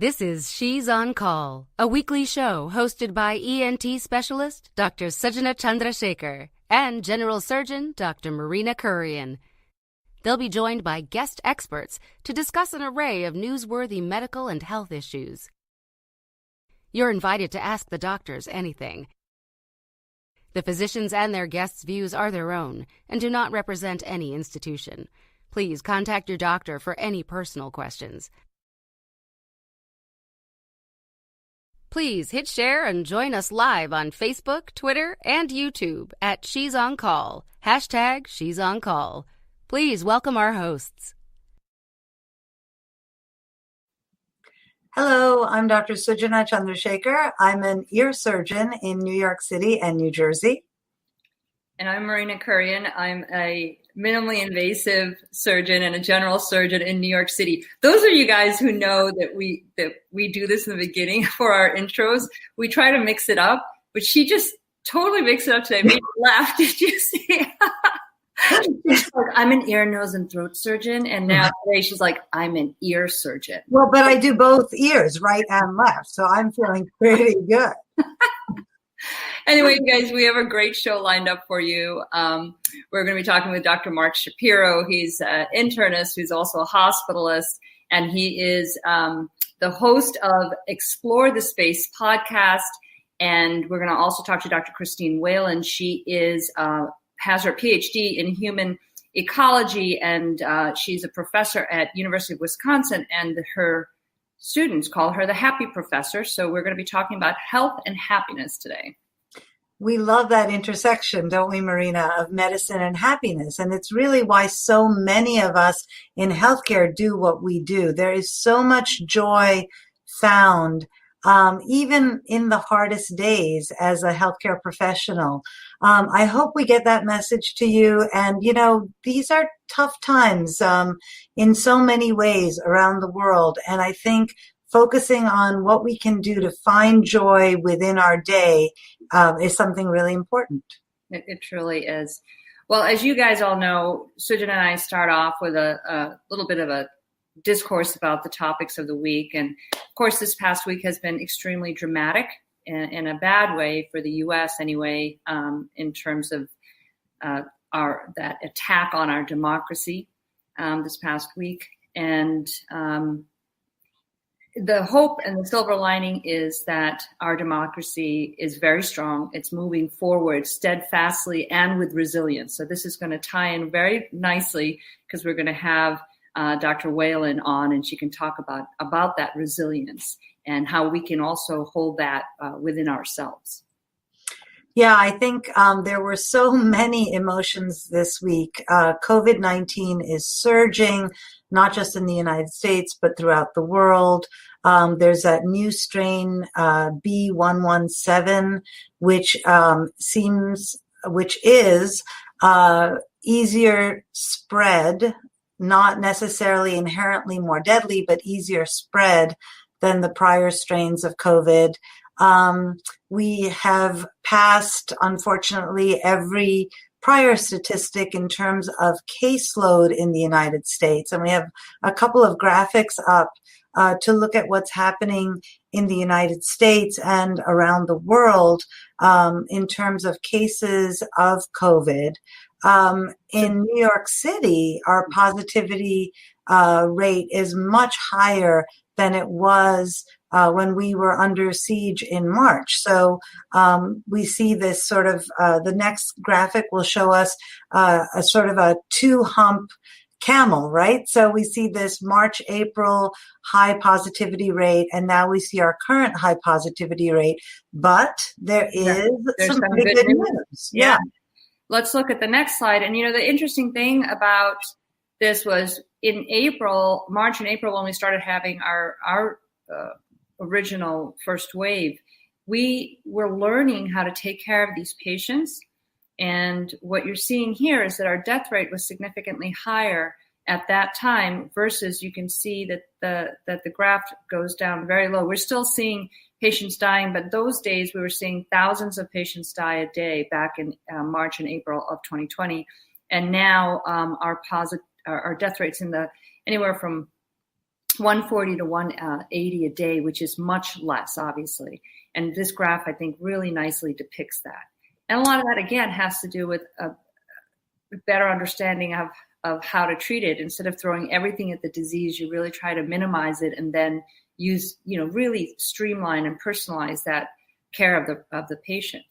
This is She's on Call, a weekly show hosted by ENT specialist Dr. Sujana Chandrasekhar and General Surgeon Dr. Marina Kurian. They'll be joined by guest experts to discuss an array of newsworthy medical and health issues. You're invited to ask the doctors anything. The physicians and their guests' views are their own and do not represent any institution. Please contact your doctor for any personal questions. Please hit share and join us live on Facebook, Twitter, and YouTube at She's on Call, hashtag She's on Call. Please welcome our hosts. Hello, I'm Dr. Sujana Chandrasekhar. I'm an ear surgeon in New York City and New Jersey. And I'm Marina Kurian. I'm a minimally invasive surgeon and a general surgeon in New York City. Those are you guys who know that we do this in the beginning for our intros. We try to mix it up, but she just totally mixed it up today. Made me laugh. Did you see? She's like, I'm an ear, nose, and throat surgeon. And now today she's like, I'm an ear surgeon. Well, but I do both ears, right and left. So I'm feeling pretty good. Anyway, guys, we have a great show lined up for you. We're going to be talking with Dr. Mark Shapiro. He's an internist who's also a hospitalist, and he is the host of Explore the Space podcast. And we're going to also talk to Dr. Christine Whalen. She has her PhD in human ecology, and she's a professor at University of Wisconsin, and her students call her the Happy Professor. So we're going to be talking about health and happiness today. We love that intersection, don't we, Marina, of medicine and happiness. And it's really why so many of us in healthcare do what we do. There is so much joy found, even in the hardest days as a healthcare professional. I hope we get that message to you. And, you know, these are tough times in so many ways around the world. And I think focusing on what we can do to find joy within our day is something really important. It truly is. Well, as you guys all know, Sujana and I start off with a little bit of a discourse about the topics of the week. And of course, this past week has been extremely dramatic in a bad way for the U.S. anyway, in terms of that attack on our democracy this past week. And the hope and the silver lining is that our democracy is very strong. It's moving forward steadfastly and with resilience. So this is going to tie in very nicely because we're going to have Dr. Whalen on, and she can talk about that resilience and how we can also hold that within ourselves. Yeah, I think there were so many emotions this week. COVID-19 is surging, not just in the United States, but throughout the world. There's that new strain, B.1.1.7, which is easier spread, not necessarily inherently more deadly, but easier spread than the prior strains of COVID. We have passed, unfortunately, every prior statistic in terms of caseload in the United States. And we have a couple of graphics up to look at what's happening in the United States and around the world in terms of cases of COVID. In New York City, our positivity rate is much higher than it was when we were under siege in March. So we see this sort of, the next graphic will show us a sort of a two-hump camel, right? So we see this March, April high positivity rate, and now we see our current high positivity rate. But there's some pretty good news. Yeah. Let's look at the next slide. And, you know, the interesting thing about this was in March and April, when we started having our original first wave, we were learning how to take care of these patients. And what you're seeing here is that our death rate was significantly higher at that time versus you can see that the graph goes down very low. We're still seeing patients dying, but those days we were seeing thousands of patients die a day back in March and April of 2020. And now our death rates in the anywhere from 140 to 180 a day, which is much less, obviously. And this graph, I think, really nicely depicts that. And a lot of that, again, has to do with a better understanding of how to treat it. Instead of throwing everything at the disease, you really try to minimize it and then use, really streamline and personalize that care of the patient.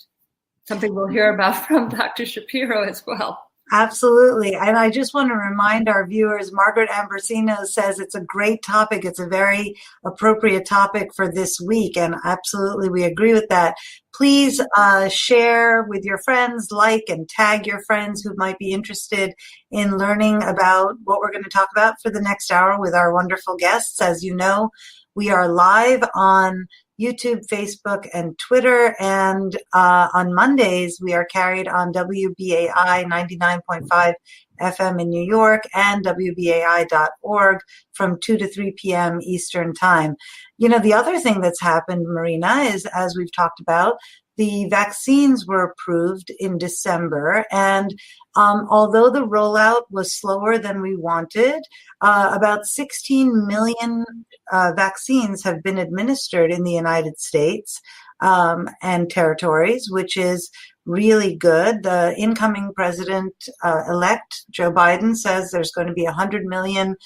Something we'll hear about from Dr. Shapiro as well. Absolutely. And I just want to remind our viewers, Margaret Ambrosino says it's a great topic. It's a very appropriate topic for this week. And absolutely, we agree with that. Please share with your friends, like and tag your friends who might be interested in learning about what we're going to talk about for the next hour with our wonderful guests. As you know, we are live on YouTube, Facebook, and Twitter. And on Mondays, we are carried on WBAI 99.5 FM in New York and WBAI.org from 2 to 3 p.m. Eastern Time. The other thing that's happened, Marina, is, as we've talked about, the vaccines were approved in December. And although the rollout was slower than we wanted, about 16 million vaccines have been administered in the United States and territories, which is really good. The incoming president-elect, Joe Biden, says there's going to be 100 million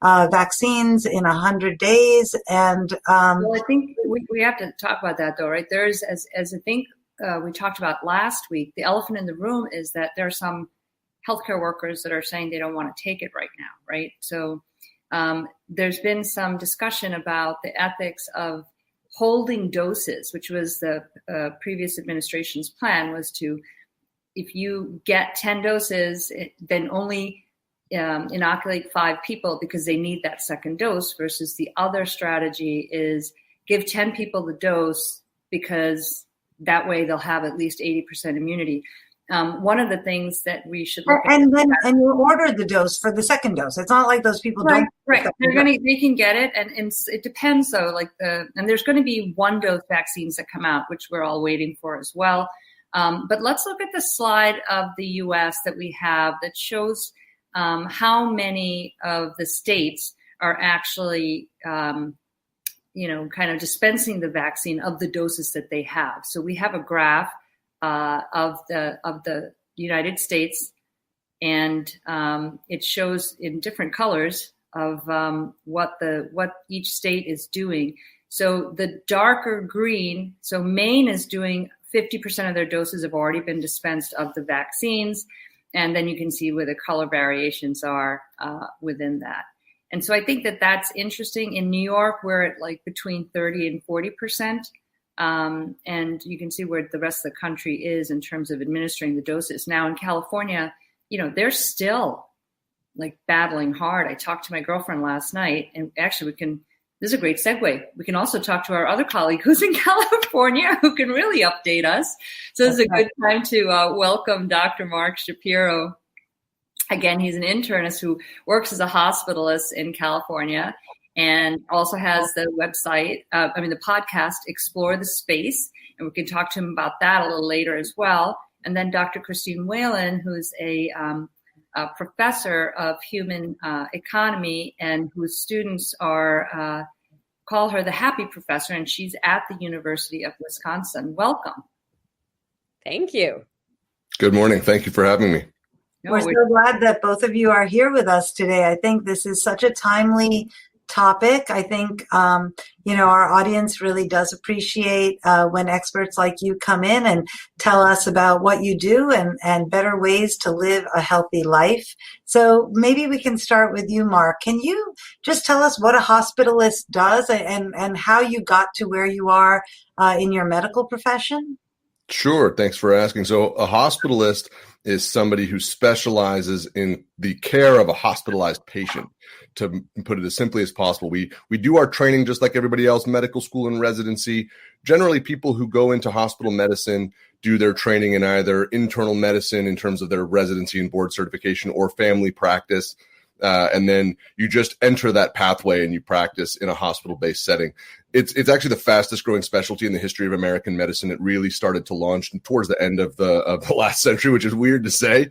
vaccines in 100 days. And well, I think we have to talk about that, though, right? There's, as I think we talked about last week, the elephant in the room is that there are some healthcare workers that are saying they don't want to take it right now, right? So there's been some discussion about the ethics of holding doses, which was the previous administration's plan, was to, if you get 10 doses, then only inoculate 5 people because they need that second dose, versus the other strategy is give 10 people the dose because that way they'll have at least 80% immunity. One of the things that we should look at, and you ordered the dose for the second dose. It's not like those people don't. Right. They can get it, and it depends though. And there's going to be 1-dose vaccines that come out, which we're all waiting for as well. But let's look at the slide of the U.S. that we have that shows how many of the states are actually, kind of dispensing the vaccine of the doses that they have. So we have a graph of the United States, and it shows in different colors of what each state is doing. So the darker green, so Maine is doing 50% of their doses have already been dispensed of the vaccines, and then you can see where the color variations are within that. And so I think that that's interesting. In New York, we're at like between 30 and 40%. And you can see where the rest of the country is in terms of administering the doses. Now in California, they're still like battling hard. I talked to my girlfriend last night, and actually this is a great segue. We can also talk to our other colleague who's in California who can really update us. So this is a good time to welcome Dr. Mark Shapiro. Again, he's an internist who works as a hospitalist in California, and also has the website, the podcast, Explore the Space. And we can talk to him about that a little later as well. And then Dr. Christine Whalen, who's a professor of human economy, and whose students call her the happy professor, and she's at the University of Wisconsin. Welcome. Thank you. Good morning. Thank you for having me. We're so glad that both of you are here with us today. I think this is such a timely topic. I think, our audience really does appreciate when experts like you come in and tell us about what you do and better ways to live a healthy life. So maybe we can start with you, Mark. Can you just tell us what a hospitalist does and how you got to where you are in your medical profession? Sure. Thanks for asking. So a hospitalist is somebody who specializes in the care of a hospitalized patient. To put it as simply as possible, we do our training just like everybody else, medical school and residency. Generally, people who go into hospital medicine do their training in either internal medicine in terms of their residency and board certification, or family practice. And then you just enter that pathway and you practice in a hospital-based setting. It's actually the fastest growing specialty in the history of American medicine. It really started to launch towards the end of the last century, which is weird to say.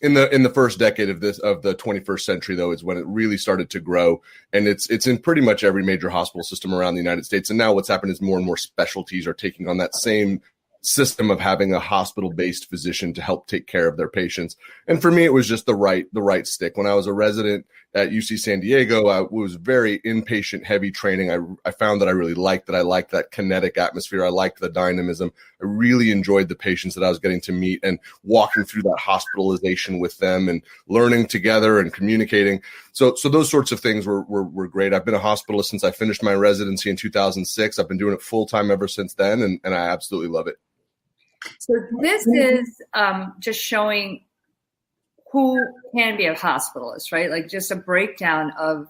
In the first decade of the 21st century, though, is when it really started to grow, and it's in pretty much every major hospital system around the United States. And now what's happened is more and more specialties are taking on that same system of having a hospital-based physician to help take care of their patients. And for me, it was just the right stick. When I was a resident at UC San Diego, I was very inpatient heavy training. I found that I really liked that. I liked that kinetic atmosphere. I liked the dynamism. I really enjoyed the patients that I was getting to meet and walking through that hospitalization with them and learning together and communicating. So those sorts of things were great. I've been a hospitalist since I finished my residency in 2006. I've been doing it full time ever since then, and I absolutely love it. So this is just showing who can be a hospitalist, right? Like just a breakdown of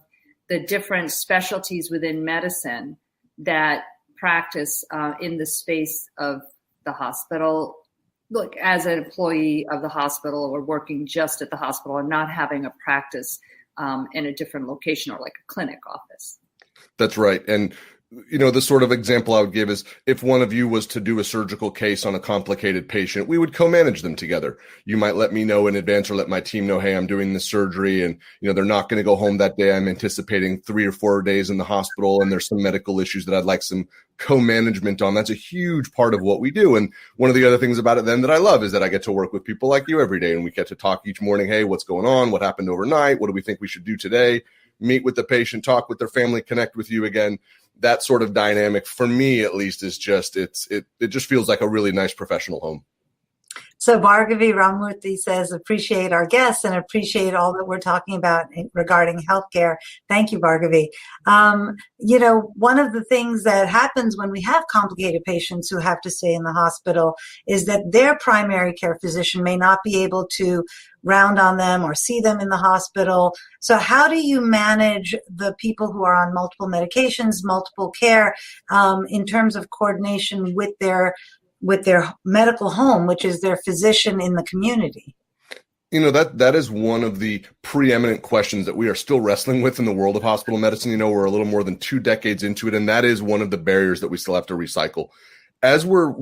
the different specialties within medicine that practice in the space of the hospital. Look, as an employee of the hospital or working just at the hospital and not having a practice in a different location or like a clinic office. That's right. And the sort of example I would give is if one of you was to do a surgical case on a complicated patient, we would co-manage them together. You might let me know in advance or let my team know, hey, I'm doing this surgery and, they're not going to go home that day. I'm anticipating 3 or 4 days in the hospital and there's some medical issues that I'd like some co-management on. That's a huge part of what we do. And one of the other things about it then that I love is that I get to work with people like you every day and we get to talk each morning. Hey, what's going on? What happened overnight? What do we think we should do today? Meet with the patient, talk with their family, connect with you again. That sort of dynamic, for me at least, is just it just feels like a really nice professional home. So Bhargavi Ramamurthy says, appreciate our guests and appreciate all that we're talking about regarding healthcare. Thank you, Bhargavi. One of the things that happens when we have complicated patients who have to stay in the hospital is that their primary care physician may not be able to round on them or see them in the hospital. So how do you manage the people who are on multiple medications, multiple care, in terms of coordination with their medical home, which is their physician in the community? That is one of the preeminent questions that we are still wrestling with in the world of hospital medicine. We're a little more than 2 decades into it, and that is one of the barriers that we still have to recycle. As we're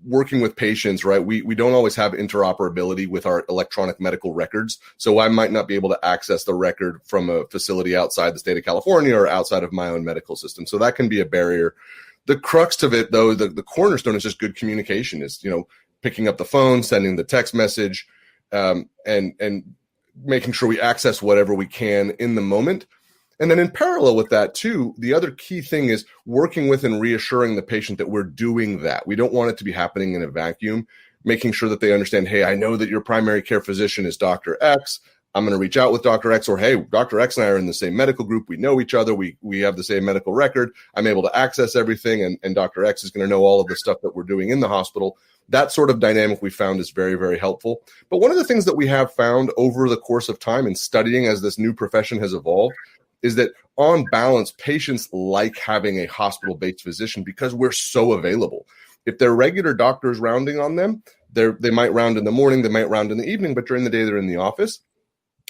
working with patients, right, we don't always have interoperability with our electronic medical records. So I might not be able to access the record from a facility outside the state of California or outside of my own medical system. So that can be a barrier. The crux of it, though, the cornerstone is just good communication, is, picking up the phone, sending the text message, and making sure we access whatever we can in the moment. And then in parallel with that, too, the other key thing is working with and reassuring the patient that we're doing that. We don't want it to be happening in a vacuum, making sure that they understand, hey, I know that your primary care physician is Dr. X. I'm going to reach out with Dr. X, or, hey, Dr. X and I are in the same medical group. We know each other. We have the same medical record. I'm able to access everything, and Dr. X is going to know all of the stuff that we're doing in the hospital. That sort of dynamic we found is very, very helpful. But one of the things that we have found over the course of time and studying as this new profession has evolved is that on balance, patients like having a hospital-based physician because we're so available. If they're regular doctors rounding on them, they might round in the morning, they might round in the evening, but during the day they're in the office.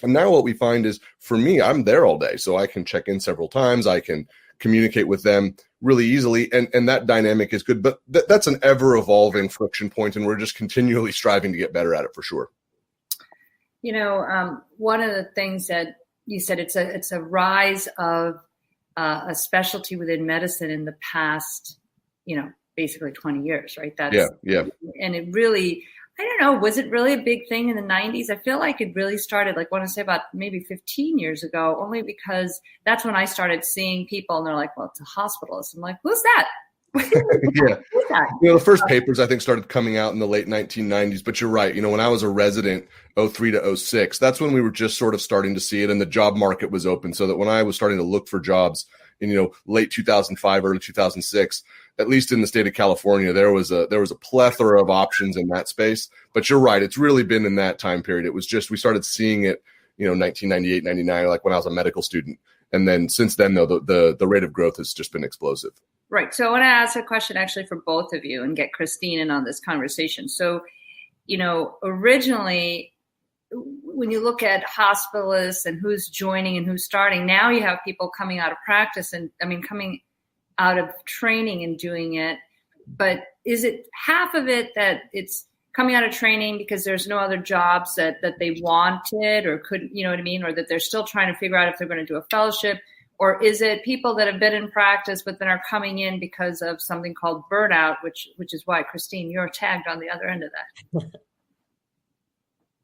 And now what we find is, for me, I'm there all day, so I can check in several times. I can communicate with them really easily, and that dynamic is good. But that's an ever-evolving friction point, and we're just continually striving to get better at it for sure. One of the things that you said, it's a rise of a specialty within medicine in the past, basically 20 years, right? Yeah. And it really, I don't know, was it really a big thing in the 90s? I feel like it really started, I want to say about maybe 15 years ago, only because that's when I started seeing people and they're like, well, it's a hospitalist. I'm like, who's that? Yeah. The first papers I think started coming out in the late 1990s, but you're right. When I was a resident 03 to 06, that's when we were just sort of starting to see it, and the job market was open, so that when I was starting to look for jobs in late 2005, early 2006, at least in the state of California, there was a plethora of options in that space. But you're right, it's really been in that time period. It was just, we started seeing it 1998, 99, like when I was a medical student, and then since then, though, the rate of growth has just been explosive. Right. So I want to ask a question actually for both of you and get Christine in on this conversation. So, originally, when you look at hospitalists and who's joining and who's starting, now you have people coming out of practice and coming out of training and doing it. But is it half of it that it's coming out of training because there's no other jobs that they wanted or couldn't, you know what I mean? Or that they're still trying to figure out if they're going to do a fellowship? Or is it people that have been in practice but then are coming in because of something called burnout, which is why, Christine, you're tagged on the other end of that.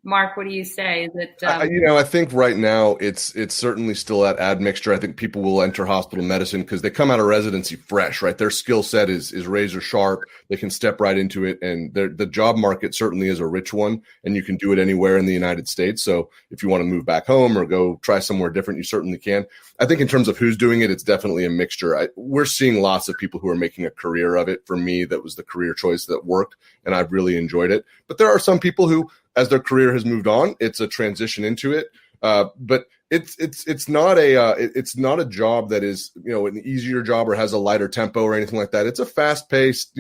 Mark, what do you say? Is it, I think right now it's certainly still that admixture. I think people will enter hospital medicine because they come out of residency fresh, right? Their skill set is razor sharp. They can step right into it, and the job market certainly is a rich one, and you can do it anywhere in the United States. So if you want to move back home or go try somewhere different, you certainly can. I think in terms of who's doing it, it's definitely a mixture. We're seeing lots of people who are making a career of it. For me, that was the career choice that worked, and I've really enjoyed it. But there are some people who, as their career has moved on, it's a transition into it. But it's not a job that is, an easier job or has a lighter tempo or anything like that. It's a fast paced,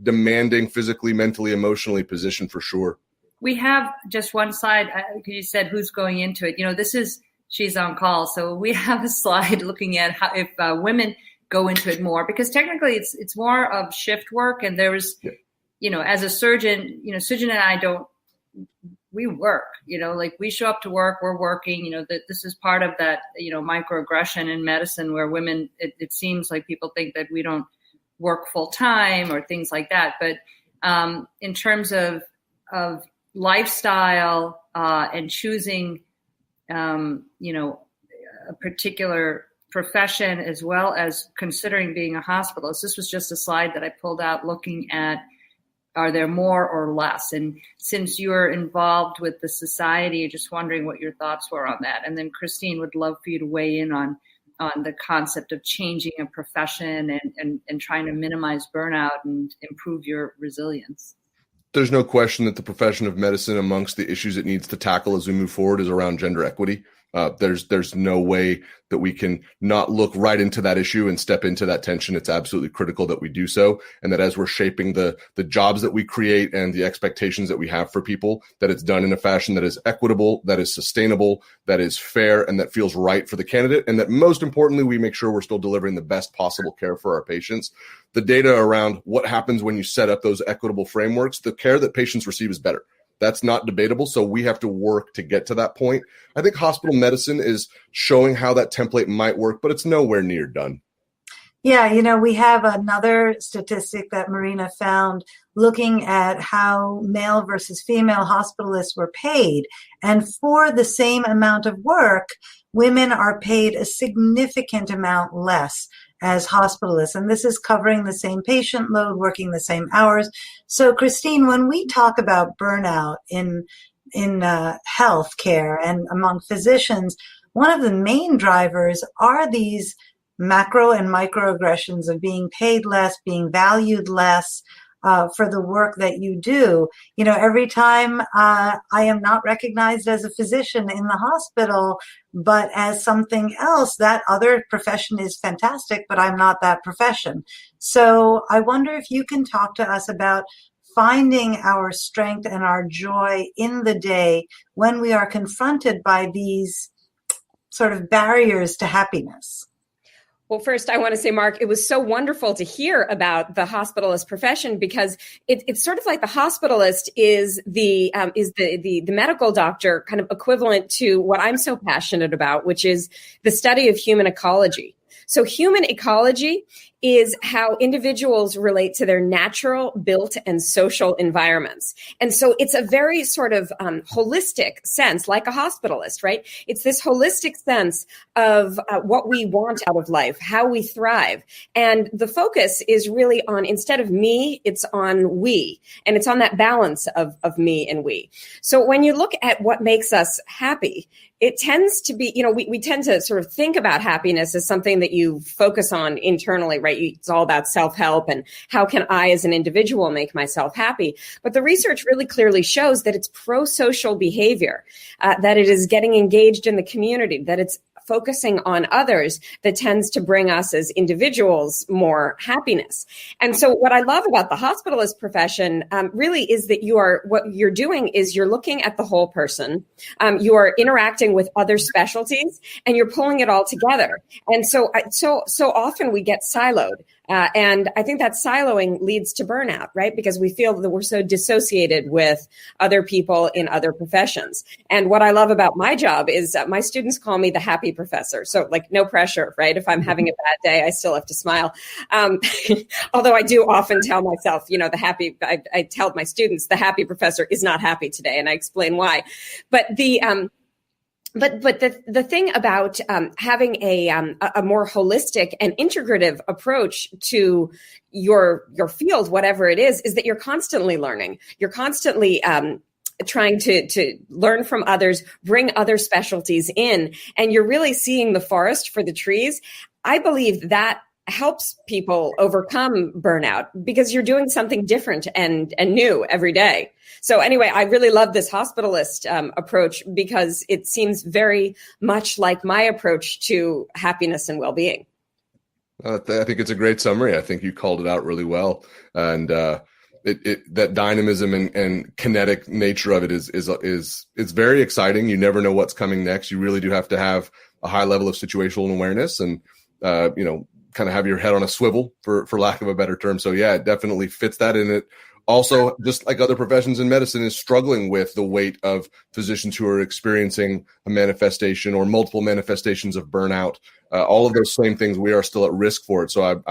demanding physically, mentally, emotionally position for sure. We have just one slide. You said who's going into it. She's on call. So we have a slide looking at how if women go into it more, because technically it's more of shift work. And there's, as a surgeon, Sujin and I we work, we show up to work, we're working, that this is part of that, microaggression in medicine where women, it seems like people think that we don't work full time or things like that. But in terms of lifestyle and choosing, a particular profession, as well as considering being a hospitalist, this was just a slide that I pulled out looking at, are there more or less? And since you're involved with the society, just wondering what your thoughts were on that. And then Christine, would love for you to weigh in on the concept of changing a profession and trying to minimize burnout and improve your resilience. There's no question that the profession of medicine, amongst the issues it needs to tackle as we move forward, is around gender equity. There's no way that we can not look right into that issue and step into that tension. It's absolutely critical that we do so. And that as we're shaping the jobs that we create and the expectations that we have for people, that it's done in a fashion that is equitable, that is sustainable, that is fair, and that feels right for the candidate. And that most importantly, we make sure we're still delivering the best possible care for our patients. The data around what happens when you set up those equitable frameworks, the care that patients receive is better. That's not debatable. So we have to work to get to that point. I think hospital medicine is showing how that template might work, but it's nowhere near done. Yeah, we have another statistic that Marina found looking at how male versus female hospitalists were paid. And for the same amount of work, women are paid a significant amount less as hospitalists. And this is covering the same patient load, working the same hours. So Christine, when we talk about burnout in healthcare and among physicians, one of the main drivers are these macro and microaggressions of being paid less, being valued less for the work that you do. Every time I am not recognized as a physician in the hospital, but as something else, that other profession is fantastic, but I'm not that profession. So I wonder if you can talk to us about finding our strength and our joy in the day when we are confronted by these sort of barriers to happiness. Well, first, I want to say, Mark, it was so wonderful to hear about the hospitalist profession, because it's sort of like the hospitalist is the medical doctor kind of equivalent to what I'm so passionate about, which is the study of human ecology. So human ecology is how individuals relate to their natural, built, and social environments. And so it's a very sort of holistic sense, like a hospitalist, right? It's this holistic sense of what we want out of life, how we thrive. And the focus is really on, instead of me, it's on we. And it's on that balance of me and we. So when you look at what makes us happy, it tends to be, we tend to sort of think about happiness as something that you focus on internally, right? It's all about self-help and how can I as an individual make myself happy? But the research really clearly shows that it's pro-social behavior, that it is getting engaged in the community, that it's focusing on others that tends to bring us as individuals more happiness. And so what I love about the hospitalist profession really is that what you're doing is you're looking at the whole person. You are interacting with other specialties and you're pulling it all together. And so often we get siloed. And I think that siloing leads to burnout, right? Because we feel that we're so dissociated with other people in other professions. And what I love about my job is that my students call me the happy professor. So like no pressure, right? If I'm having a bad day, I still have to smile. Although I do often tell myself, I tell my students the happy professor is not happy today. And I explain why. But the thing about having a more holistic and integrative approach to your field, whatever it is that you're constantly learning. You're constantly trying to learn from others, bring other specialties in, and you're really seeing the forest for the trees. I believe that helps people overcome burnout because you're doing something different and new every day. So anyway, I really love this hospitalist approach because it seems very much like my approach to happiness and well-being. I think it's a great summary. I think you called it out really well. And that dynamism and kinetic nature of it is very exciting. You never know what's coming next. You really do have to have a high level of situational awareness and, kind of have your head on a swivel for lack of a better term. So yeah, it definitely fits that in it. Also, just like other professions in medicine, is struggling with the weight of physicians who are experiencing a manifestation or multiple manifestations of burnout. All of those same things, we are still at risk for it. So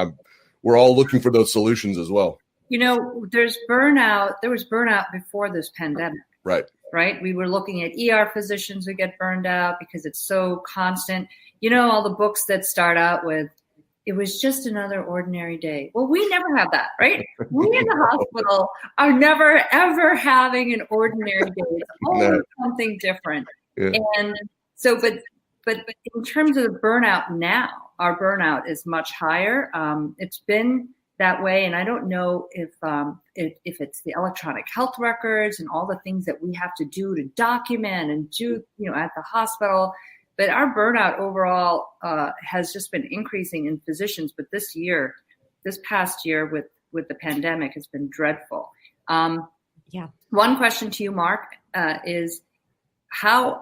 we're all looking for those solutions as well. There's burnout. There was burnout before this pandemic. Right. We were looking at ER physicians who get burned out because it's so constant. All the books that start out with, it was just another ordinary day. Well, we never have that, right? We in the hospital are never, ever having an ordinary day. It's always something different. Yeah. And so, but in terms of the burnout now, our burnout is much higher. It's been that way. And I don't know if it's the electronic health records and all the things that we have to do to document and do, at the hospital. But our burnout overall has just been increasing in physicians. But this past year with the pandemic has been dreadful. One question to you, Mark, is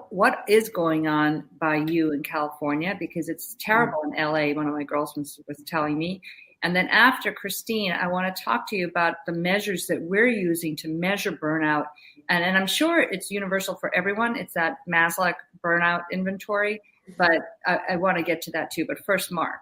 what is going on by you in California? Because it's terrible in LA. One of my girls was telling me. And then after Christine, I want to talk to you about the measures that we're using to measure burnout. And I'm sure it's universal for everyone. It's that Maslach burnout inventory, but I want to get to that too. But first, Mark.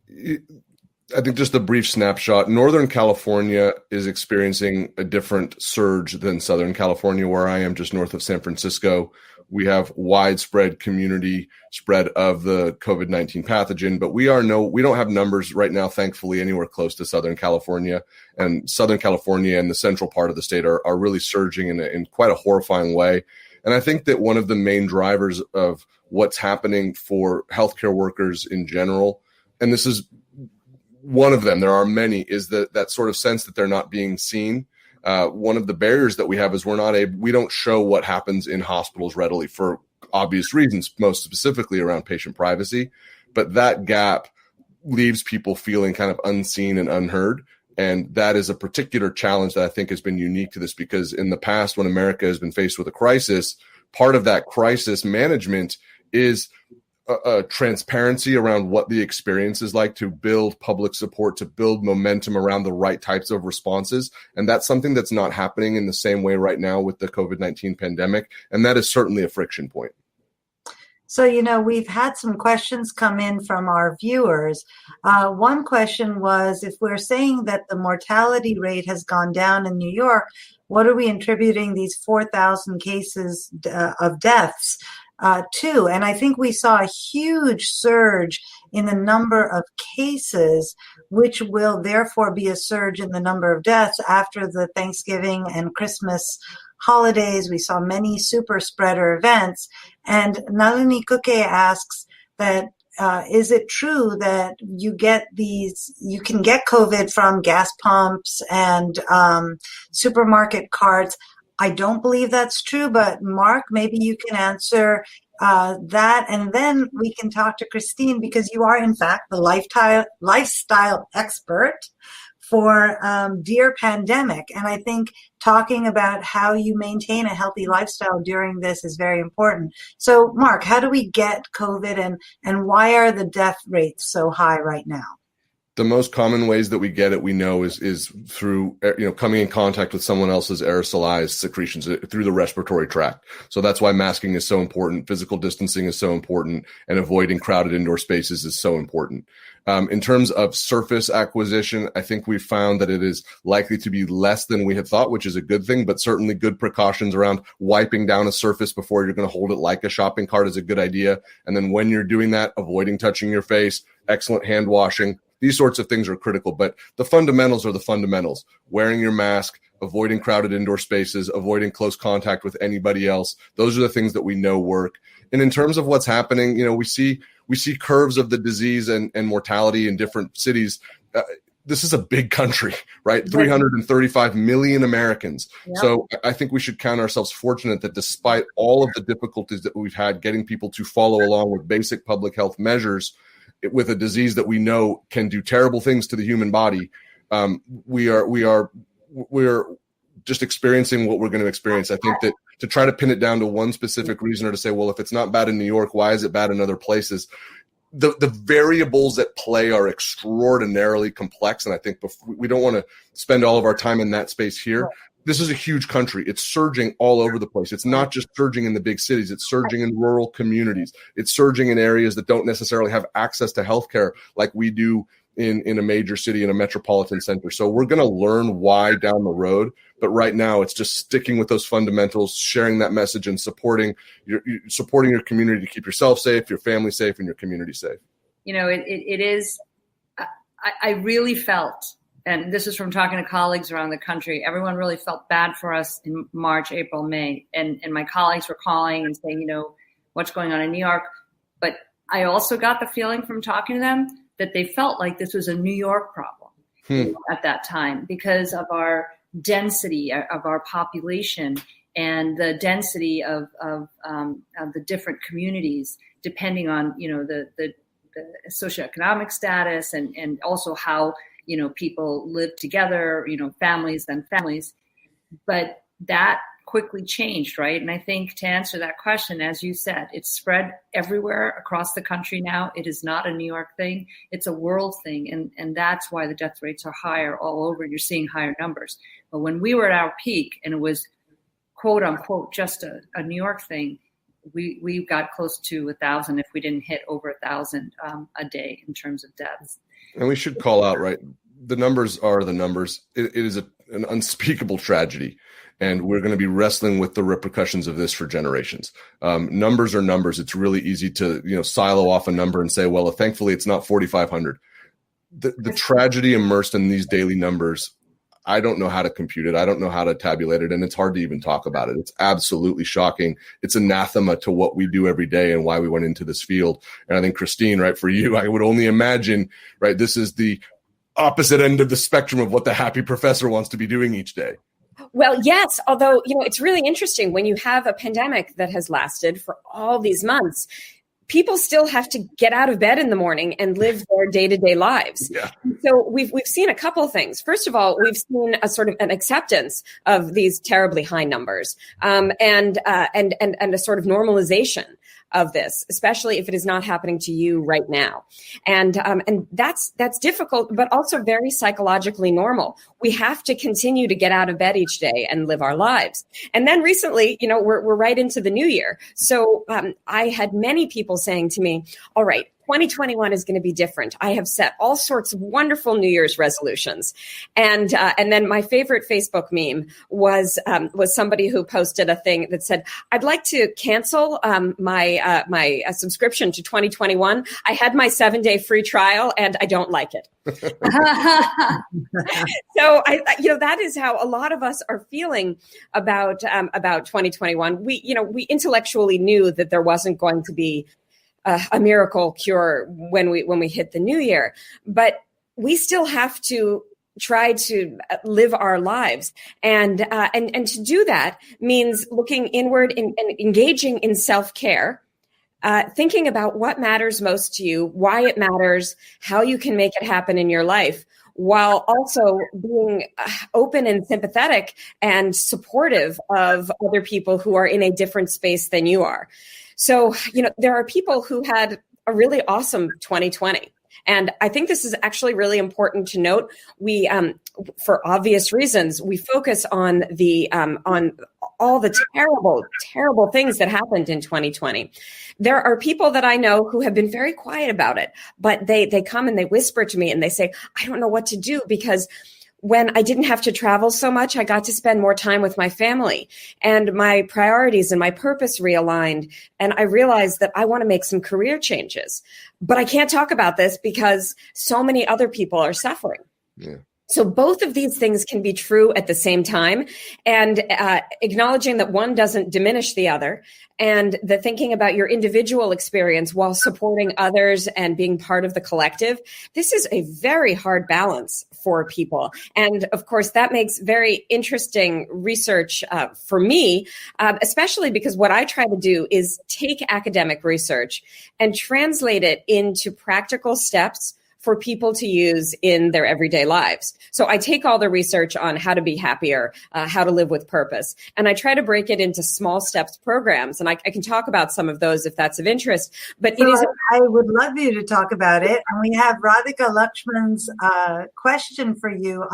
I think just a brief snapshot. Northern California is experiencing a different surge than Southern California, where I am just north of San Francisco. We have widespread community spread of the COVID-19 pathogen, but we don't have numbers right now, thankfully, anywhere close to Southern California. And Southern California and the central part of the state are really surging in quite a horrifying way. And I think that one of the main drivers of what's happening for healthcare workers in general, and this is one of them, there are many, is that sort of sense that they're not being seen. One of the barriers that we have is we don't show what happens in hospitals readily for obvious reasons, most specifically around patient privacy. But that gap leaves people feeling kind of unseen and unheard. And that is a particular challenge that I think has been unique to this, because in the past, when America has been faced with a crisis, part of that crisis management is a transparency around what the experience is like, to build public support, to build momentum around the right types of responses. And that's something that's not happening in the same way right now with the COVID-19 pandemic. And that is certainly a friction point. So, we've had some questions come in from our viewers. One question was, if we're saying that the mortality rate has gone down in New York, what are we attributing these 4,000 cases of deaths to? And I think we saw a huge surge in the number of cases, which will therefore be a surge in the number of deaths after the Thanksgiving and Christmas holidays. We saw many super spreader events. And Nalini Kuke asks that, is it true that you can get COVID from gas pumps and supermarket carts? I don't believe that's true, but Mark, maybe you can answer that, and then we can talk to Christine, because you are, in fact, the lifestyle expert for Dear Pandemic. And I think talking about how you maintain a healthy lifestyle during this is very important. So, Mark, how do we get COVID, and why are the death rates so high right now? the most common ways that we get it, we know is through, coming in contact with someone else's aerosolized secretions through the respiratory tract. So that's why masking is so important. Physical distancing is so important, and avoiding crowded indoor spaces is so important. In terms of surface acquisition, I think we've found that it is likely to be less than we had thought, which is a good thing, but certainly good precautions around wiping down a surface before you're going to hold it like a shopping cart is a good idea. And then when you're doing that, avoiding touching your face, excellent hand washing. These sorts of things are critical, but the fundamentals are the fundamentals. Wearing your mask, avoiding crowded indoor spaces, avoiding close contact with anybody else. Those are the things that we know work. And in terms of what's happening, we see curves of the disease and mortality in different cities. This is a big country, right? 335 million Americans. Yep. So I think we should count ourselves fortunate that despite all of the difficulties that we've had getting people to follow along with basic public health measures with a disease that we know can do terrible things to the human body, we're just experiencing what we're going to experience. I think that to try to pin it down to one specific reason, or to say, well, if it's not bad in New York, why is it bad in other places? The variables at play are extraordinarily complex. And I think we don't want to spend all of our time in that space here. Right. This is a huge country. It's surging all over the place. It's not just surging in the big cities. It's surging in rural communities. It's surging in areas that don't necessarily have access to healthcare like we do in a major city, in a metropolitan center. So we're going to learn why down the road. But right now, it's just sticking with those fundamentals, sharing that message, and supporting your community to keep yourself safe, your family safe, and your community safe. It is. I really felt, and this is from talking to colleagues around the country, everyone really felt bad for us in March, April, May. And my colleagues were calling and saying, what's going on in New York. But I also got the feeling from talking to them that they felt like this was a New York problem at that time because of our density of our population and the density of the different communities, depending on, the socioeconomic status and also how, people live together, families, then families. But that quickly changed, right? And I think to answer that question, as you said, it's spread everywhere across the country now. It is not a New York thing. It's a world thing. And that's why the death rates are higher all over. You're seeing higher numbers. But when we were at our peak and it was, quote unquote, just a New York thing, we got close to 1,000 if we didn't hit over 1,000 a day in terms of deaths. And we should call out, right? The numbers are the numbers. It is an unspeakable tragedy. And we're going to be wrestling with the repercussions of this for generations. Numbers are numbers. It's really easy to, silo off a number and say, well, thankfully it's not 4,500. The tragedy immersed in these daily numbers, I don't know how to compute it. I don't know how to tabulate it. And it's hard to even talk about it. It's absolutely shocking. It's anathema to what we do every day and why we went into this field. And I think, Christine, right, for you, I would only imagine, right, this is the opposite end of the spectrum of what the happy professor wants to be doing each day. Well, yes, although, it's really interesting when you have a pandemic that has lasted for all these months, people still have to get out of bed in the morning and live their day-to-day lives. Yeah. So we've seen a couple of things. First of all, we've seen a sort of an acceptance of these terribly high numbers, and a sort of normalization of this, especially if it is not happening to you right now. And that's difficult, but also very psychologically normal. We have to continue to get out of bed each day and live our lives. And then recently, we're right into the new year. So I had many people saying to me, all right, 2021 is going to be different. I have set all sorts of wonderful New Year's resolutions. And then my favorite Facebook meme was somebody who posted a thing that said, I'd like to cancel my subscription to 2021. I had my 7-day free trial and I don't like it. So that is how a lot of us are feeling about 2021. We intellectually knew that there wasn't going to be a miracle cure when we hit the new year, but we still have to try to live our lives, and to do that means looking inward and engaging in self-care, thinking about what matters most to you, why it matters, how you can make it happen in your life, while also being open and sympathetic and supportive of other people who are in a different space than you are. So, there are people who had a really awesome 2020. And I think this is actually really important to note. We, for obvious reasons, we focus on on all the terrible, terrible things that happened in 2020. There are people that I know who have been very quiet about it, but they come and they whisper to me and they say, I don't know what to do, because when I didn't have to travel so much, I got to spend more time with my family, and my priorities and my purpose realigned. And I realized that I want to make some career changes, but I can't talk about this because so many other people are suffering. Yeah. So both of these things can be true at the same time, and acknowledging that one doesn't diminish the other, and the thinking about your individual experience while supporting others and being part of the collective. This is a very hard balance for people. And of course, that makes very interesting research for me, especially because what I try to do is take academic research and translate it into practical steps for people to use in their everyday lives. So I take all the research on how to be happier, how to live with purpose, and I try to break it into small steps programs. And I can talk about some of those if that's of interest. But so it is. I would love you to talk about it. And we have Radhika Lakshman's question for you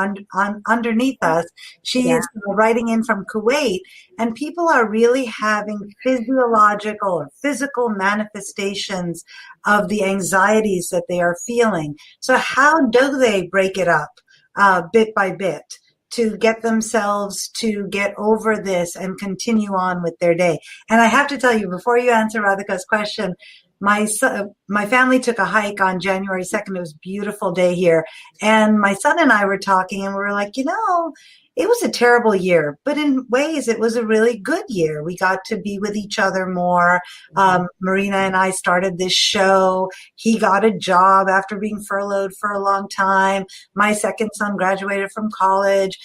underneath us. She is writing in from Kuwait, and people are really having physiological or physical manifestations of the anxieties that they are feeling. So how do they break it up bit by bit to get themselves to get over this and continue on with their day? And I have to tell you, before you answer Radhika's question, my family took a hike on January 2nd. It was a beautiful day here. And my son and I were talking, and we were like, it was a terrible year, but in ways it was a really good year. We got to be with each other more. Marina and I started this show. He got a job after being furloughed for a long time. My second son graduated from college.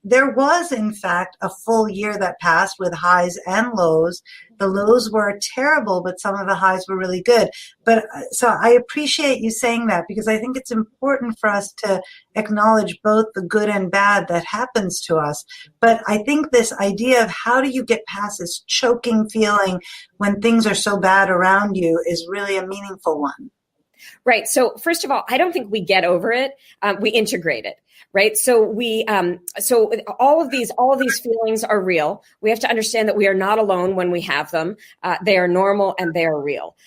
There was, in fact, a full year that passed with highs and lows. The lows were terrible, but some of the highs were really good. But so I appreciate you saying that, because I think it's important for us to acknowledge both the good and bad that happens to us. But I think this idea of how do you get past this choking feeling when things are so bad around you is really a meaningful one. Right. So first of all, I don't think we get over it. We integrate it. Right. So so all of these feelings are real. We have to understand that we are not alone when we have them. They are normal and they are real.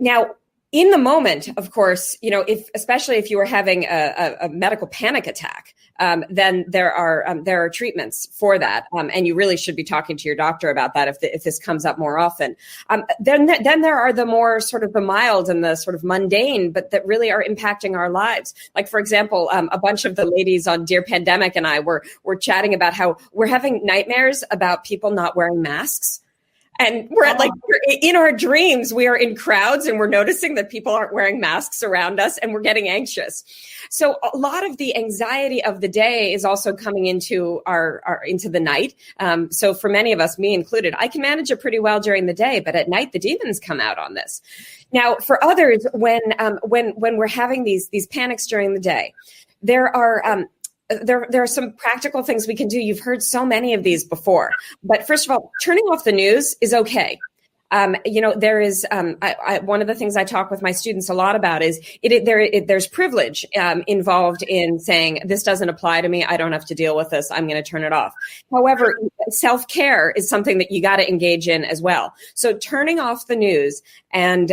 Now, in the moment, of course, especially if you were having a medical panic attack, then there are treatments for that, and you really should be talking to your doctor about that if this comes up more often. Then there are the more sort of the mild and the sort of mundane, but that really are impacting our lives. Like, for example, a bunch of the ladies on Dear Pandemic and I were chatting about how we're having nightmares about people not wearing masks. And we're in our dreams, we are in crowds and we're noticing that people aren't wearing masks around us and we're getting anxious. So a lot of the anxiety of the day is also coming into into the night. So for many of us, me included, I can manage it pretty well during the day, but at night the demons come out on this. Now, for others, when we're having these panics during the day, there are some practical things we can do. You've heard so many of these before, but first of all, turning off the news is okay. There is one of the things I talk with my students a lot about is there's privilege involved in saying this doesn't apply to me. I don't have to deal with this. I'm going to turn it off. However, self-care is something that you got to engage in as well. So turning off the news and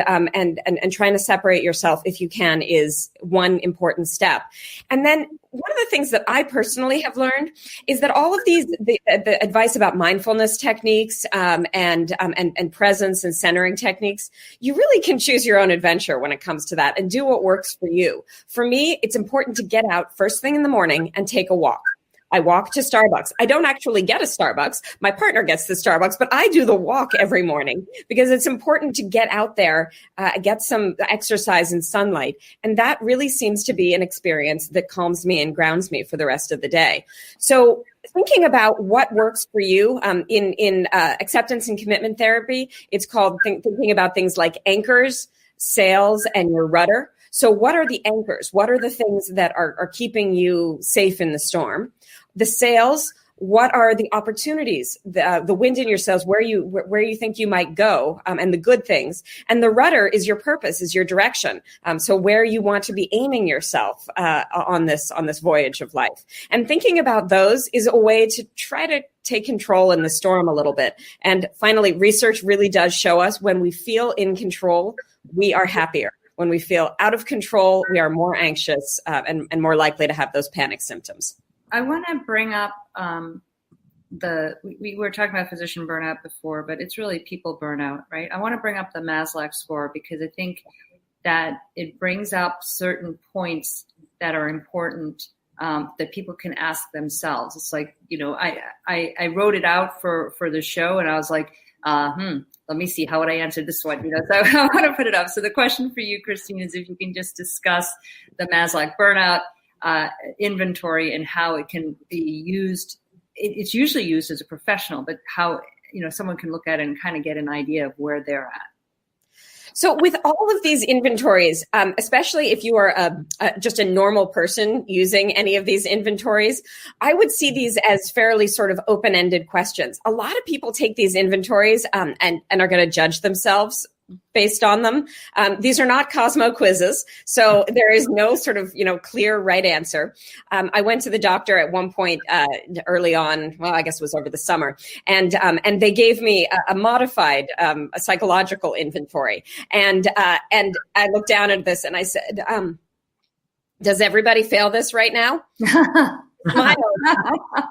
trying to separate yourself if you can is one important step. And then one of the things that I personally have learned is that all of the advice about mindfulness techniques and presence and centering techniques, you really can choose your own adventure when it comes to that and do what works for you. For me, it's important to get out first thing in the morning and take a walk. I walk to Starbucks. I don't actually get a Starbucks. My partner gets the Starbucks, but I do the walk every morning because it's important to get out there, get some exercise and sunlight. And that really seems to be an experience that calms me and grounds me for the rest of the day. So thinking about what works for you in acceptance and commitment therapy, it's called thinking about things like anchors, sails, and your rudder. So what are the anchors? What are the things that are keeping you safe in the storm? The sails, what are the opportunities, the wind in your sails, where you think you might go, and the good things. And the rudder is your purpose, is your direction. So where you want to be aiming yourself on this voyage of life. And thinking about those is a way to try to take control in the storm a little bit. And finally, research really does show us when we feel in control, we are happier. When we feel out of control, we are more anxious and more likely to have those panic symptoms. I want to bring up we were talking about physician burnout before, but it's really people burnout, right? I want to bring up the Maslach score because I think that it brings up certain points that are important that people can ask themselves. It's like, I wrote it out for the show and I was like, let me see, how would I answer this one? So I want to put it up. So the question for you, Christine, is if you can just discuss the Maslach burnout inventory and how it can be used. It's usually used as a professional, but how someone can look at it and kind of get an idea of where they're at. So with all of these inventories, especially if you are just a normal person using any of these inventories, I would see these as fairly sort of open-ended questions. A lot of people take these inventories and are going to judge themselves based on them. These are not Cosmo quizzes, so there is no sort of clear right answer. I went to the doctor at one point early on. Well, I guess it was over the summer, and they gave me a modified a psychological inventory, and I looked down at this and I said, "Does everybody fail this right now?" Smiled.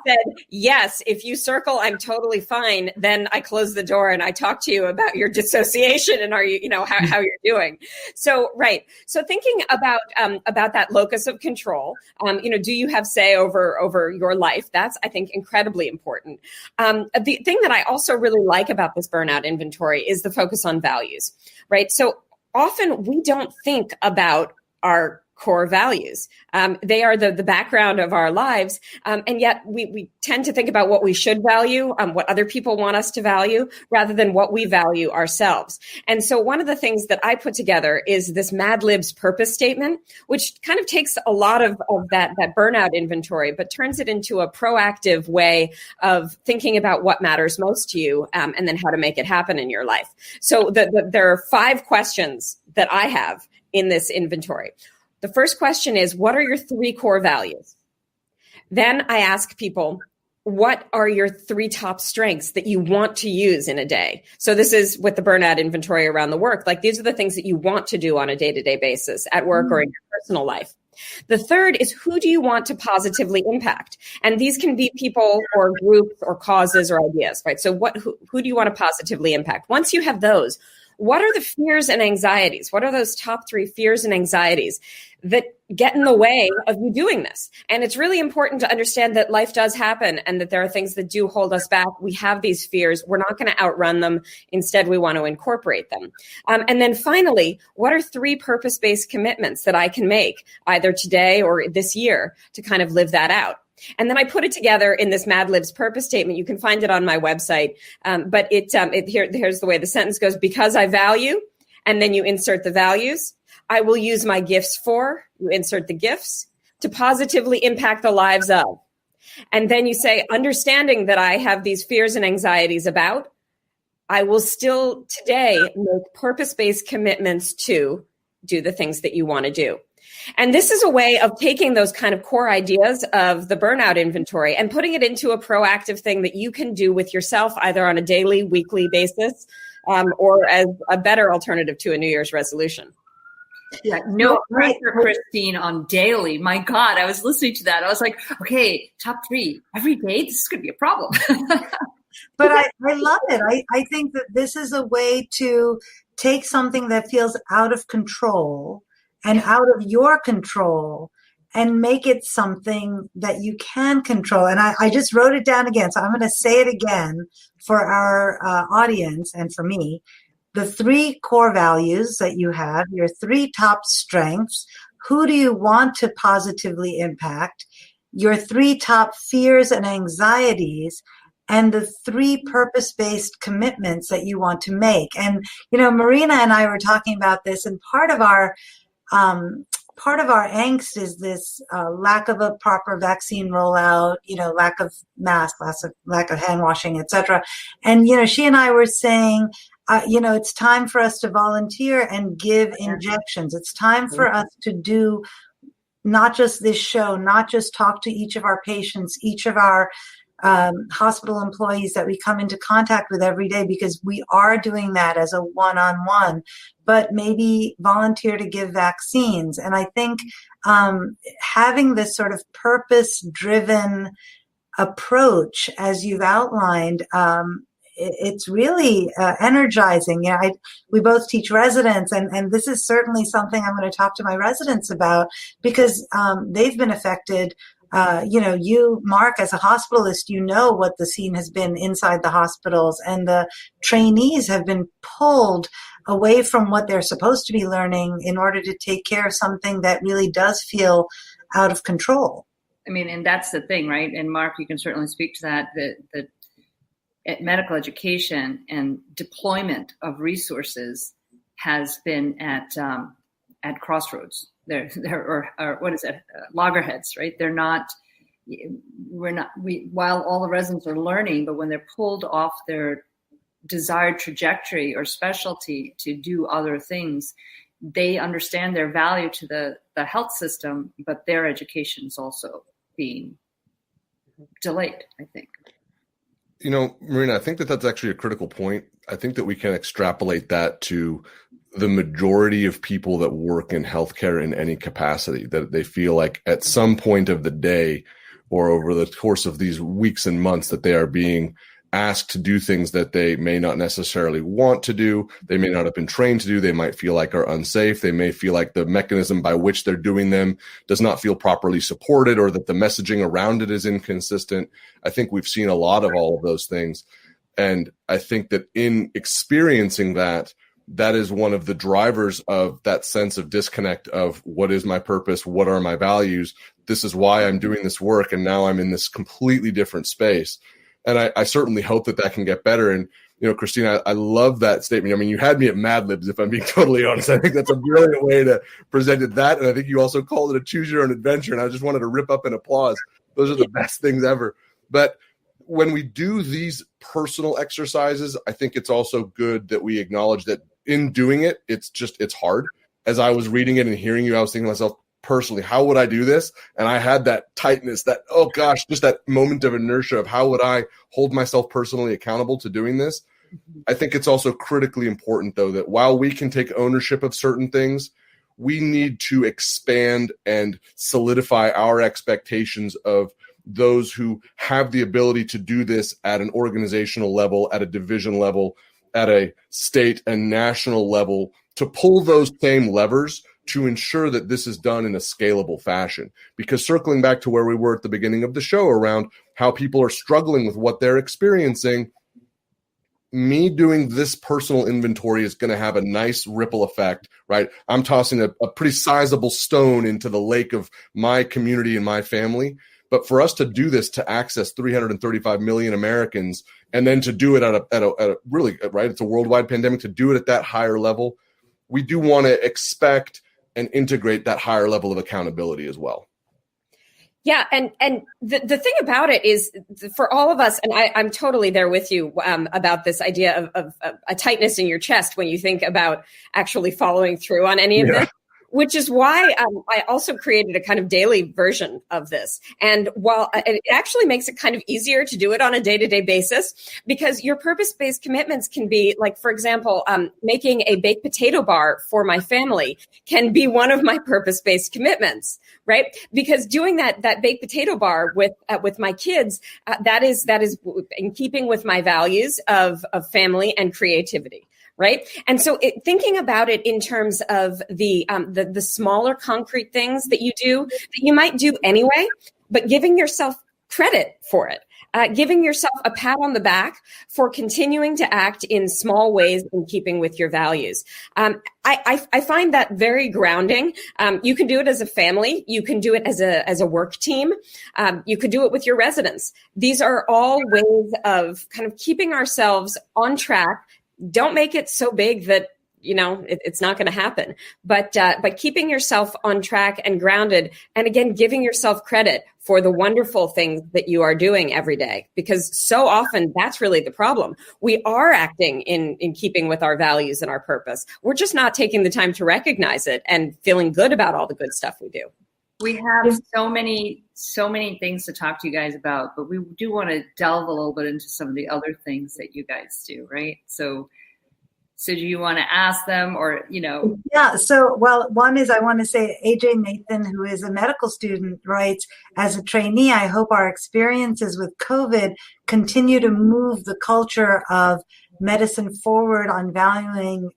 Said, yes, if you circle, I'm totally fine. Then I close the door and I talk to you about your dissociation and are you, how you're doing. So, right. So thinking about that locus of control, do you have say over your life? That's, I think, incredibly important. The thing that I also really like about this burnout inventory is the focus on values, right? So often we don't think about our core values. They are the background of our lives. And yet we tend to think about what we should value, what other people want us to value, rather than what we value ourselves. And so one of the things that I put together is this Mad Libs purpose statement, which kind of takes a lot of that burnout inventory, but turns it into a proactive way of thinking about what matters most to you, and then how to make it happen in your life. So there are 5 questions that I have in this inventory. The first question is, what are your 3 core values? Then I ask people, what are your 3 top strengths that you want to use in a day? So this is with the burnout inventory around the work. Like, these are the things that you want to do on a day-to-day basis at work or in your personal life. The third is, who do you want to positively impact? And these can be people or groups or causes or ideas, right? So who do you want to positively impact? Once you have those, what are the fears and anxieties? What are those top 3 fears and anxieties that get in the way of you doing this? And it's really important to understand that life does happen and that there are things that do hold us back. We have these fears. We're not going to outrun them. Instead, we want to incorporate them. And then finally, what are 3 purpose-based commitments that I can make either today or this year to kind of live that out? And then I put it together in this Mad Libs purpose statement. You can find it on my website. But here's the way the sentence goes: because I value, and then you insert the values. I will use my gifts for, you insert the gifts, to positively impact the lives of. And then you say, understanding that I have these fears and anxieties about, I will still today make purpose-based commitments to do the things that you want to do. And this is a way of taking those kind of core ideas of the burnout inventory and putting it into a proactive thing that you can do with yourself, either on a daily, weekly basis, or as a better alternative to a New Year's resolution. Yeah, no pressure, Christine, on daily. My God, I was listening to that. I was like, okay, top 3 every day. This is going to be a problem. But I love it. I think that this is a way to take something that feels out of control and out of your control and make it something that you can control. And I just wrote it down again, so I'm going to say it again for our audience and for me. The 3 core values that you have, your 3 top strengths, who do you want to positively impact, your 3 top fears and anxieties, and the 3 purpose-based commitments that you want to make. And, Marina and I were talking about this, and part of our part of our angst is this lack of a proper vaccine rollout, lack of masks, lack of hand washing, etc. And, she and I were saying, it's time for us to volunteer and give injections. It's time for us to do not just this show, not just talk to each of our patients, each of our hospital employees that we come into contact with every day, because we are doing that as a one-on-one, but maybe volunteer to give vaccines. And I think having this sort of purpose-driven approach, as you've outlined, it's really energizing. We both teach residents, and this is certainly something I'm going to talk to my residents about, because they've been affected. You, Mark, as a hospitalist, what the scene has been inside the hospitals, and the trainees have been pulled away from what they're supposed to be learning in order to take care of something that really does feel out of control. I mean, and that's the thing, right? And Mark, you can certainly speak to that, that medical education and deployment of resources has been at crossroads. They're what is it? Loggerheads, right? While all the residents are learning, but when they're pulled off their desired trajectory or specialty to do other things, they understand their value to the health system, but their education is also being delayed, I think. Marina, I think that's actually a critical point. I think that we can extrapolate that to the majority of people that work in healthcare in any capacity, that they feel like at some point of the day or over the course of these weeks and months that they are being asked to do things that they may not necessarily want to do. They may not have been trained to do. They might feel like are unsafe. They may feel like the mechanism by which they're doing them does not feel properly supported, or that the messaging around it is inconsistent. I think we've seen a lot of all of those things. And I think that in experiencing that is one of the drivers of that sense of disconnect of what is my purpose? What are my values? This is why I'm doing this work. And now I'm in this completely different space. And I certainly hope that can get better. And, Christina, I love that statement. I mean, you had me at Mad Libs, if I'm being totally honest. I think that's a brilliant way to present it, that. And I think you also called it a choose your own adventure. And I just wanted to rip up and applause. Those are the best things ever. But when we do these personal exercises, I think it's also good that we acknowledge that in doing it, it's hard. As I was reading it and hearing you, I was thinking to myself, personally, how would I do this? And I had that tightness, that, oh gosh, just that moment of inertia of how would I hold myself personally accountable to doing this? I think it's also critically important, though, that while we can take ownership of certain things, we need to expand and solidify our expectations of those who have the ability to do this at an organizational level, at a division level, at a state and national level, to pull those same levers to ensure that this is done in a scalable fashion. Because circling back to where we were at the beginning of the show around how people are struggling with what they're experiencing, me doing this personal inventory is going to have a nice ripple effect, right? I'm tossing a pretty sizable stone into the lake of my community and my family. But for us to do this, to access 335 million Americans, and then to do it at a really, right, it's a worldwide pandemic, to do it at that higher level, we do want to expect and integrate that higher level of accountability as well. Yeah. And the thing about it is, for all of us, and I'm totally there with you about this idea of a tightness in your chest when you think about actually following through on any of this. Which is why I also created a kind of daily version of this. And while it actually makes it kind of easier to do it on a day-to-day basis, because your purpose-based commitments can be, like, for example, making a baked potato bar for my family can be one of my purpose-based commitments, right? Because doing that baked potato bar with my kids, that is in keeping with my values of family and creativity. Right. And so thinking about it in terms of the smaller concrete things that you do, that you might do anyway, but giving yourself credit for it, giving yourself a pat on the back for continuing to act in small ways in keeping with your values. I find that very grounding. You can do it as a family. You can do it as a work team. You could do it with your residents. These are all ways of kind of keeping ourselves on track. Don't make it so big that it's not going to happen. But keeping yourself on track and grounded, and again, giving yourself credit for the wonderful things that you are doing every day, because so often that's really the problem. We are acting in keeping with our values and our purpose. We're just not taking the time to recognize it and feeling good about all the good stuff we do. We have so many things to talk to you guys about, but we do want to delve a little bit into some of the other things that you guys do, right? So do you want to ask them, or, Yeah. So, well, one is I want to say AJ Nathan, who is a medical student, writes, as a trainee, I hope our experiences with COVID continue to move the culture of medicine forward on valuing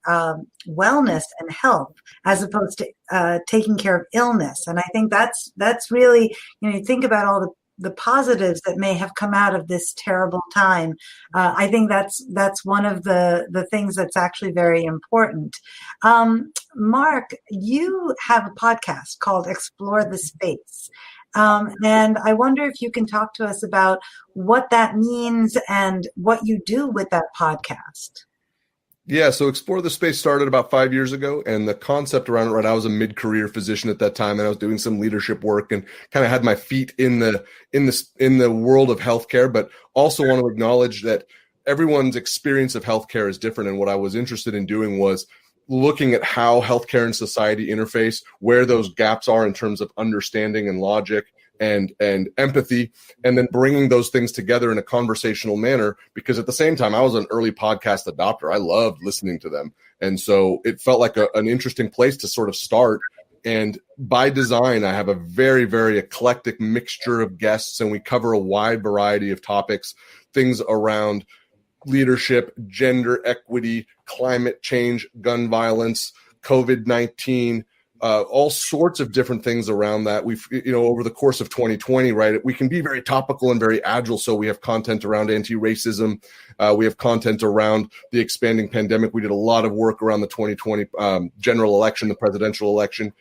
wellness and health as opposed to taking care of illness. And I think that's really, you think about all the positives that may have come out of this terrible time. I think that's one of the things that's actually very important. Mark, you have a podcast called Explore the Space. And I wonder if you can talk to us about what that means and what you do with that podcast. Yeah, so Explore the Space started about 5 years ago, and the concept around it, right, I was a mid-career physician at that time, and I was doing some leadership work and kind of had my feet in the world of healthcare, but also want to acknowledge that everyone's experience of healthcare is different. And what I was interested in doing was looking at how healthcare and society interface, where those gaps are in terms of understanding and logic and empathy, and then bringing those things together in a conversational manner. Because at the same time, I was an early podcast adopter. I loved listening to them. And so it felt like an interesting place to sort of start. And by design, I have a very, very eclectic mixture of guests, and we cover a wide variety of topics, things around leadership, gender equity, climate change, gun violence, COVID-19, all sorts of different things around that. We've, over the course of 2020, right, we can be very topical and very agile. So we have content around anti-racism. We have content around the expanding pandemic. We did a lot of work around the 2020 general election, the presidential election.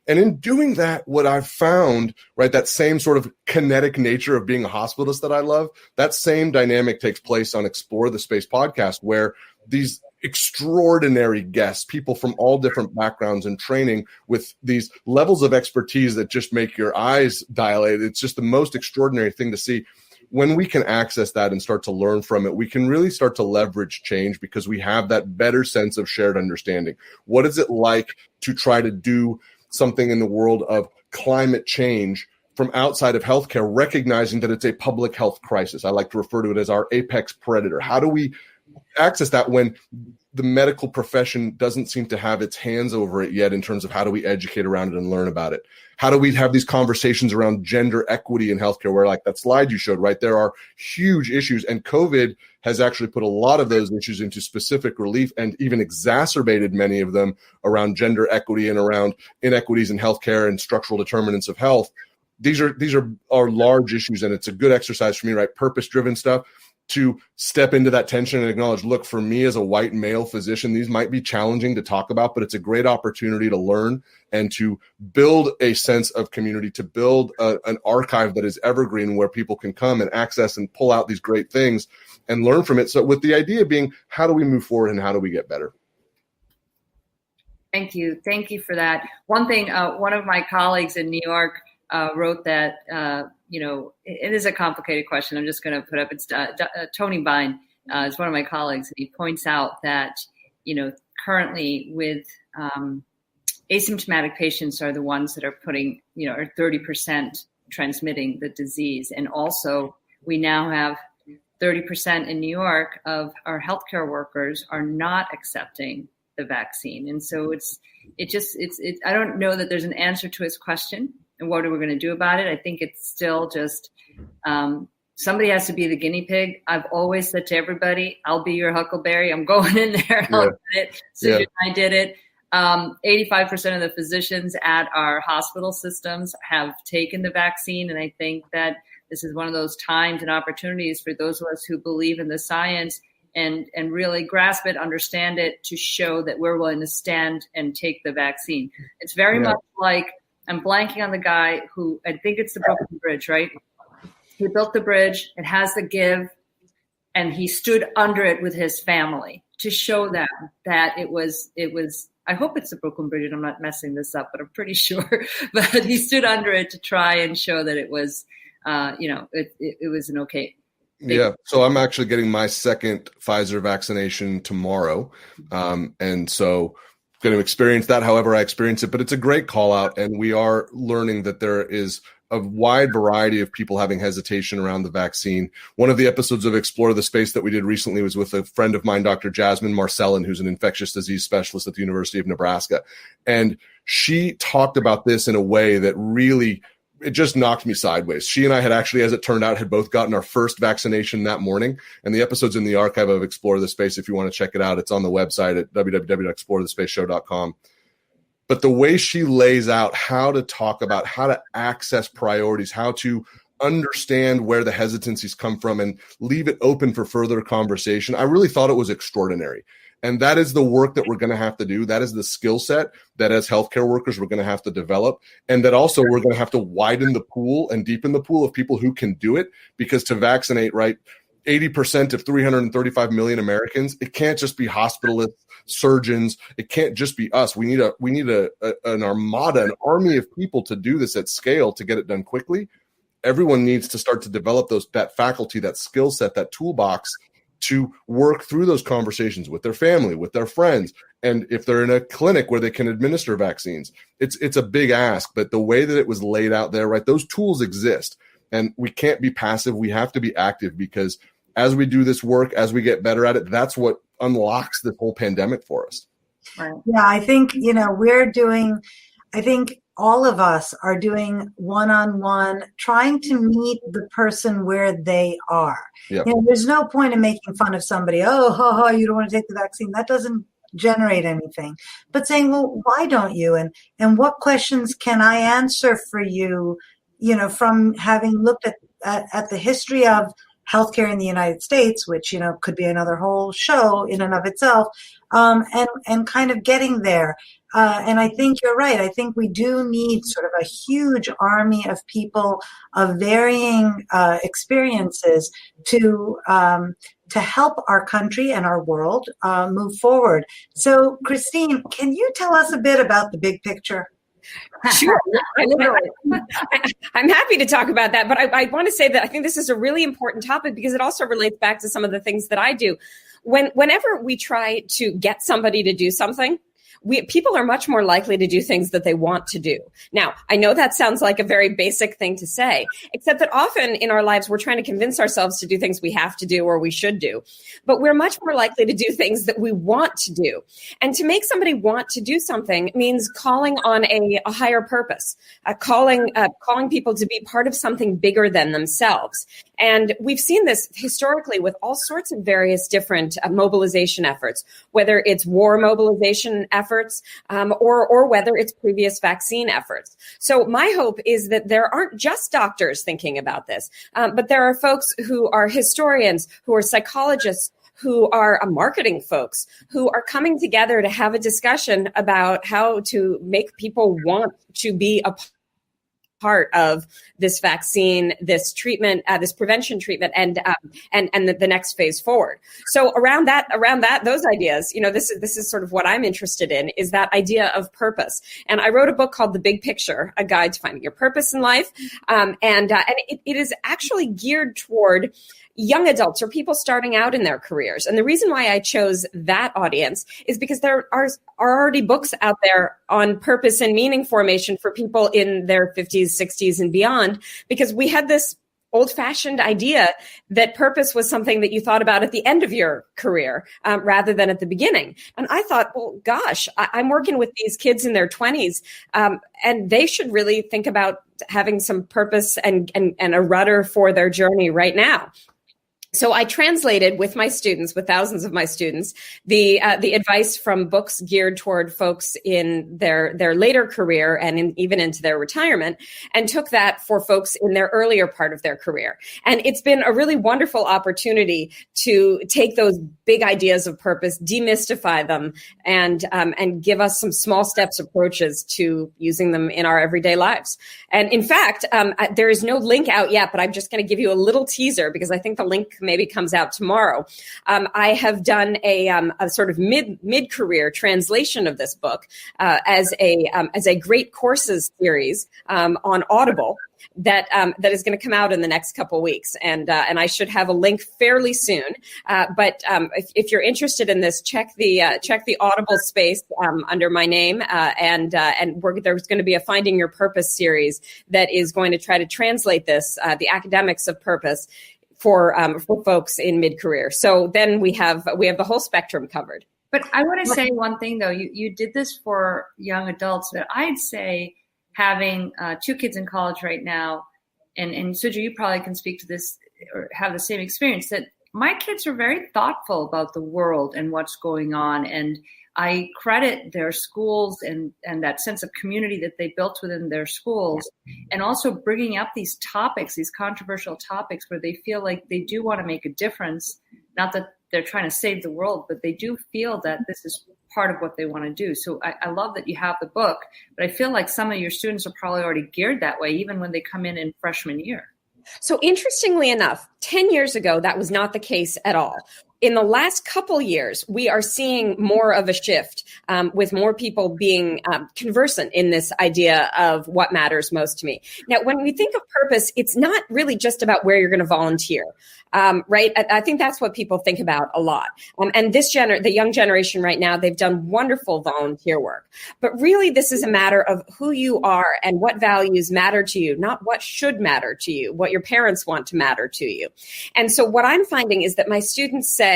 And in doing that, what I've found, right, that same sort of kinetic nature of being a hospitalist that I love, that same dynamic takes place on Explore the Space podcast, where these extraordinary guests, people from all different backgrounds and training with these levels of expertise that just make your eyes dilate. It's just the most extraordinary thing to see. When we can access that and start to learn from it, we can really start to leverage change, because we have that better sense of shared understanding. What is it like to try to do something in the world of climate change from outside of healthcare, recognizing that it's a public health crisis? I like to refer to it as our apex predator. How do we access that when the medical profession doesn't seem to have its hands over it yet, in terms of how do we educate around it and learn about it? How do we have these conversations around gender equity in healthcare, where, like that slide you showed, right, there are huge issues, and COVID has actually put a lot of those issues into specific relief and even exacerbated many of them around gender equity and around inequities in healthcare and structural determinants of health. These are large issues, and it's a good exercise for me, right, purpose-driven stuff, to step into that tension and acknowledge, look, for me as a white male physician, these might be challenging to talk about, but it's a great opportunity to learn and to build a sense of community, to build an archive that is evergreen, where people can come and access and pull out these great things and learn from it. So with the idea being, how do we move forward and how do we get better? Thank you. Thank you for that. One thing, one of my colleagues in New York wrote that, it is a complicated question. I'm just going to put up, it's Tony Bine is one of my colleagues. And he points out that, currently with asymptomatic patients are the ones that are are 30% transmitting the disease. And also we now have 30% in New York of our healthcare workers are not accepting the vaccine. And so I don't know that there's an answer to his question. And what are we going to do about it? I think it's still just somebody has to be the guinea pig. I've always said to everybody, I'll be your huckleberry. I'm going in there. I'll do it. So I did it. 85% of the physicians at our hospital systems have taken the vaccine. And I think that this is one of those times and opportunities for those of us who believe in the science and really grasp it, understand it, to show that we're willing to stand and take the vaccine. It's very much like, I'm blanking on the guy who, I think it's the Brooklyn Bridge, right? He built the bridge. It has the give, and he stood under it with his family to show them that it was, I hope it's the Brooklyn Bridge, and I'm not messing this up, but I'm pretty sure. But he stood under it to try and show that it was, it was an okay. Yeah. So I'm actually getting my second Pfizer vaccination tomorrow. And so going to experience that however I experience it, but it's a great call out. And we are learning that there is a wide variety of people having hesitation around the vaccine. One of the episodes of Explore the Space that we did recently was with a friend of mine, Dr. Jasmine Marcellin, who's an infectious disease specialist at the University of Nebraska. And she talked about this in a way that really, it just knocked me sideways. She and I had actually, as it turned out, had both gotten our first vaccination that morning. And the episode's in the archive of Explore the Space. If you want to check it out, it's on the website at www.explorethespaceshow.com. But the way she lays out how to talk about how to access priorities, how to understand where the hesitancies come from and leave it open for further conversation, I really thought it was extraordinary. And that is the work that we're going to have to do. That is the skill set that as healthcare workers, we're going to have to develop. And that also we're going to have to widen the pool and deepen the pool of people who can do it, because to vaccinate, right, 80% of 335 million Americans, it can't just be hospitalists, surgeons. It can't just be us. We need an armada, an army of people to do this at scale to get it done quickly. Everyone needs to start to develop that faculty, that skill set, that toolbox to work through those conversations with their family, with their friends. And if they're in a clinic where they can administer vaccines, it's a big ask, but the way that it was laid out there, right, those tools exist. And we can't be passive. We have to be active, because as we do this work, as we get better at it, that's what unlocks this whole pandemic for us. Right. Yeah, I think, I think all of us are doing one-on-one, trying to meet the person where they are. Yep. There's no point in making fun of somebody. You don't want to take the vaccine. That doesn't generate anything. But saying, well, why don't you? And what questions can I answer for you, from having looked at the history of healthcare in the United States, which, could be another whole show in and of itself, and kind of getting there. And I think you're right. I think we do need sort of a huge army of people of varying experiences to help our country and our world move forward. So, Christine, can you tell us a bit about the big picture? Sure. I'm happy to talk about that, but I want to say that I think this is a really important topic because it also relates back to some of the things that I do. Whenever we try to get somebody to do something, people are much more likely to do things that they want to do. Now, I know that sounds like a very basic thing to say, except that often in our lives, we're trying to convince ourselves to do things we have to do or we should do. But we're much more likely to do things that we want to do. And to make somebody want to do something means calling on a higher purpose, calling people to be part of something bigger than themselves. And we've seen this historically with all sorts of various different mobilization efforts, whether it's war mobilization efforts, or whether it's previous vaccine efforts. So my hope is that there aren't just doctors thinking about this, but there are folks who are historians, who are psychologists, who are marketing folks, who are coming together to have a discussion about how to make people want to be a part of this vaccine, this treatment, this prevention treatment, and the next phase forward. So around that, those ideas, this is sort of what I'm interested in, is that idea of purpose. And I wrote a book called The Big Picture: A Guide to Finding Your Purpose in Life, and it is actually geared toward young adults or people starting out in their careers. And the reason why I chose that audience is because there are already books out there on purpose and meaning formation for people in their 50s, 60s, and beyond, because we had this old-fashioned idea that purpose was something that you thought about at the end of your career rather than at the beginning. And I thought, well, gosh, I'm working with these kids in their 20s, and they should really think about having some purpose and a rudder for their journey right now. So I translated with my students, with thousands of my students, the advice from books geared toward folks in their later career and even into their retirement, and took that for folks in their earlier part of their career. And it's been a really wonderful opportunity to take those big ideas of purpose, demystify them, and give us some small steps approaches to using them in our everyday lives. And in fact, there is no link out yet, but I'm just going to give you a little teaser because I think the link maybe comes out tomorrow. I have done a sort of mid-career translation of this book as a great courses series on Audible. That is going to come out in the next couple of weeks, and I should have a link fairly soon. But if you're interested in this, check the Audible space under my name, and there's going to be a Finding Your Purpose series that is going to try to translate this, the academics of purpose, for folks in mid-career. So then we have the whole spectrum covered. But I want to say one thing though. You did this for young adults, but I'd say, having 2 kids in college right now, and Suja, you probably can speak to this or have the same experience, that my kids are very thoughtful about the world and what's going on. And I credit their schools and that sense of community that they built within their schools, and also bringing up these topics, these controversial topics where they feel like they do want to make a difference. Not that they're trying to save the world, but they do feel that this is part of what they want to do. So I love that you have the book, but I feel like some of your students are probably already geared that way, even when they come in freshman year. So interestingly enough, 10 years ago, that was not the case at all. In the last couple years, we are seeing more of a shift with more people being conversant in this idea of what matters most to me. Now, when we think of purpose, it's not really just about where you're going to volunteer, right? I think that's what people think about a lot. And the young generation right now, they've done wonderful volunteer work. But really, this is a matter of who you are and what values matter to you, not what should matter to you, what your parents want to matter to you. And so what I'm finding is that my students say,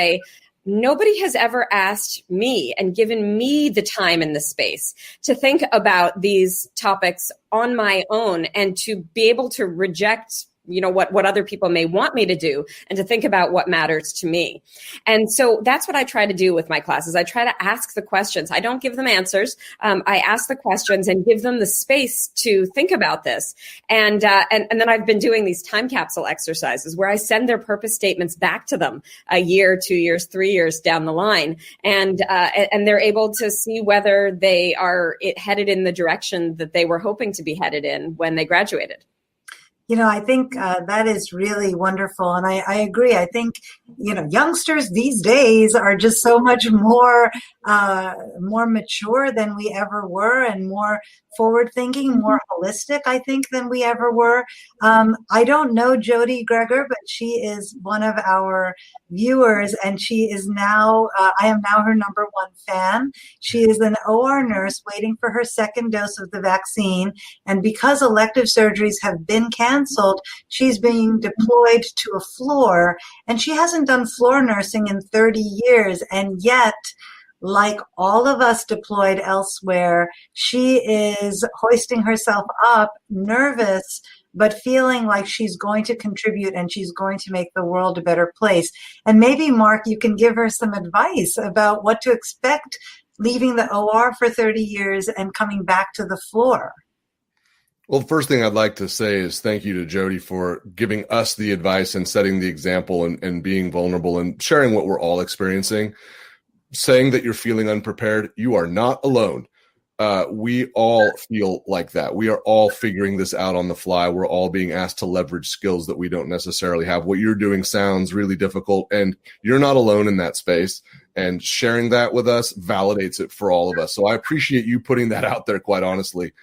nobody has ever asked me and given me the time and the space to think about these topics on my own and to be able to reject what other people may want me to do and to think about what matters to me. And so that's what I try to do with my classes. I try to ask the questions. I don't give them answers. I ask the questions and give them the space to think about this. And then I've been doing these time capsule exercises where I send their purpose statements back to them a year, 2 years, 3 years down the line. And they're able to see whether they are headed in the direction that they were hoping to be headed in when they graduated. I think that is really wonderful. And I agree. I think, youngsters these days are just so much more mature than we ever were, and more forward thinking, more holistic, I think, than we ever were. I don't know Jody Greger, but she is one of our viewers, and she is now, I am now her number 1 fan. She is an OR nurse waiting for her 2nd dose of the vaccine. And because elective surgeries have been canceled, she's being deployed to a floor, and she hasn't done floor nursing in 30 years. And yet, like all of us deployed elsewhere, she is hoisting herself up, nervous, but feeling like she's going to contribute and she's going to make the world a better place. And maybe, Mark, you can give her some advice about what to expect leaving the OR for 30 years and coming back to the floor. Well, the first thing I'd like to say is thank you to Jody for giving us the advice and setting the example and being vulnerable and sharing what we're all experiencing. Saying that you're feeling unprepared, you are not alone. We all feel like that. We are all figuring this out on the fly. We're all being asked to leverage skills that we don't necessarily have. What you're doing sounds really difficult, and you're not alone in that space. And sharing that with us validates it for all of us. So I appreciate you putting that out there, quite honestly.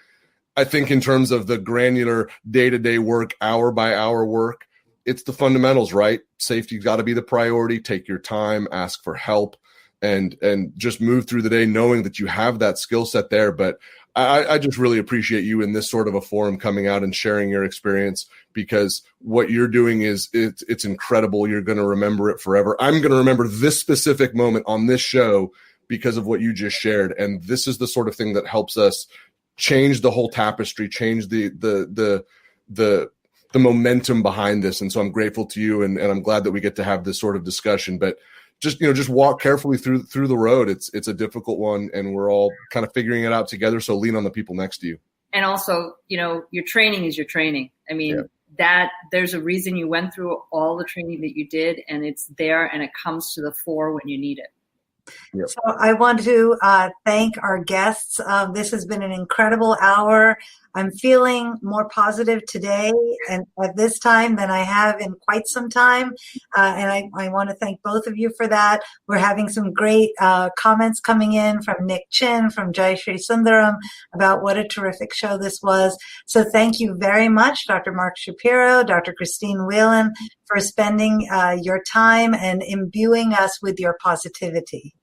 I think in terms of the granular day-to-day work, hour-by-hour work, it's the fundamentals, right? Safety's got to be the priority. Take your time, ask for help, and just move through the day knowing that you have that skill set there. But I just really appreciate you in this sort of a forum coming out and sharing your experience, because what you're doing it's incredible. You're going to remember it forever. I'm going to remember this specific moment on this show because of what you just shared. And this is the sort of thing that helps us change the whole tapestry, change the momentum behind this. And so I'm grateful to you, and I'm glad that we get to have this sort of discussion. But just walk carefully through the road. It's a difficult one, and we're all kind of figuring it out together. So lean on the people next to you. And also, your training is your training. I mean, that there's a reason you went through all the training that you did, and it's there, and it comes to the fore when you need it. Yep. So I want to thank our guests. This has been an incredible hour. I'm feeling more positive today and at this time than I have in quite some time. And I want to thank both of you for that. We're having some great comments coming in from Nick Chin, from Jayashree Sundaram about what a terrific show this was. So thank you very much, Dr. Mark Shapiro, Dr. Christine Whelan, for spending your time and imbuing us with your positivity.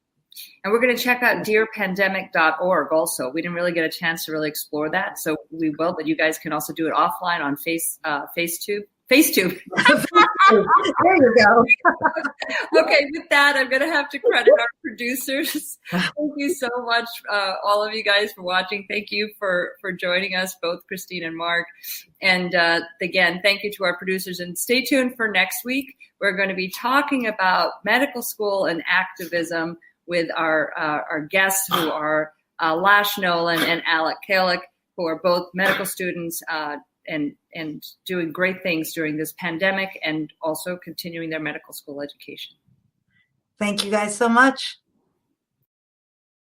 And we're going to check out dearpandemic.org also. We didn't really get a chance to really explore that, so we will, but you guys can also do it offline on FaceTube. There you go. Okay, with that, I'm going to have to credit our producers. Thank you so much, all of you guys, for watching. Thank you for joining us, both Christine and Mark. And again, thank you to our producers. And stay tuned for next week. We're going to be talking about medical school and activism with our guests, who are Lash Nolan and Alec Kalick, who are both medical students and doing great things during this pandemic and also continuing their medical school education. Thank you guys so much.